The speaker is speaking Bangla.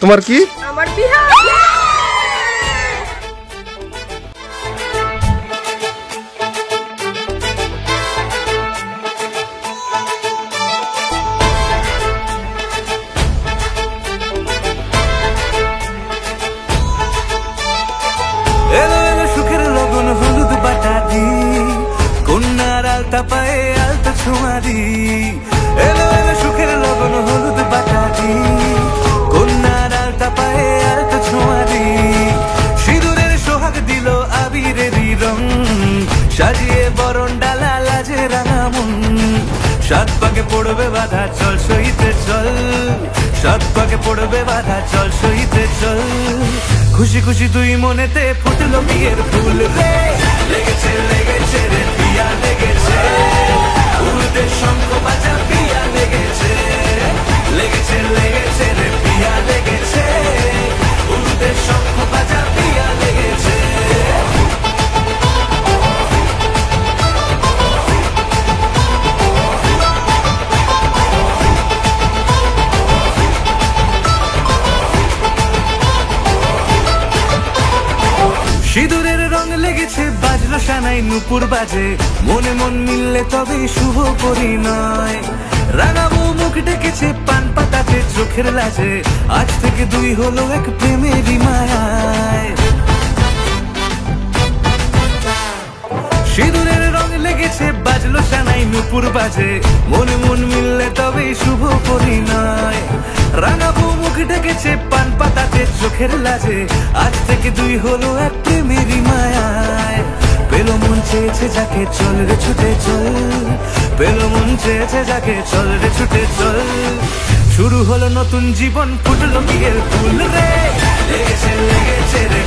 তোমার কি? আমার বিহা। এলো এলো সুখের লগন হলুদ বাটা দি, কন্যার আলতা পায়ে আলতা ছোঁয়া দি। এলো এলো সুখের লগন হলুদ বাটা দি, কন্যার আলতা পায়ে আলতা ছোঁয়া দি। সিঁদুরের সোহাগ দিল আবিরেরই রং, সাজিয়ে বরণ ডালা লাজে রাঙা মন। সাত পাকে পড়বে বাধা চল সইতে চল, সাত পাকে পড়বে বাধা চল সইতে চল। খুশি খুশি দুই মনেতে ফুটলো বিয়ের ফুল রে, লেগেছে লেগেছে রে পিয়া লেগেছে, উড়তে শঙ্খ বাজা পিয়া লেগেছে, লেগেছে লেগেছে রে পিয়া লেগেছে, উড়তে শঙ্খ বাজা পিয়া লেগেছে। সিঁদুরের রং লেগেছে বাজলো সানাই নুপুর বাজে, মনে মন মিললে তবে শুভ পরিণয়। রাঙাবো মুখ ডেকেছে পান পাতাতে চোখের লাজে, আজ থেকে দুই হলো এক প্রেমেরই মায়ায়। সিঁদুরের রং লেগেছে বাজলো সানাই নুপুর বাজে, মনে মন মিললে তবে শুভ পরিণয়। রাঙাবো মুখ ডেকেছে পান পাতাতে চোখের লাজে, আজ থেকে দুই হলো এক প্রেমেরই মায়ায়। পেলো মন চেয়েছে যাকে চল রে ছুটে চল, পেলো মন চেয়েছে যাকে চল রে ছুটে চল। শুরু হলো নতুন জীবন ফুটলো বিয়ের ফুল রে, লেগেছে লেগেছে রে।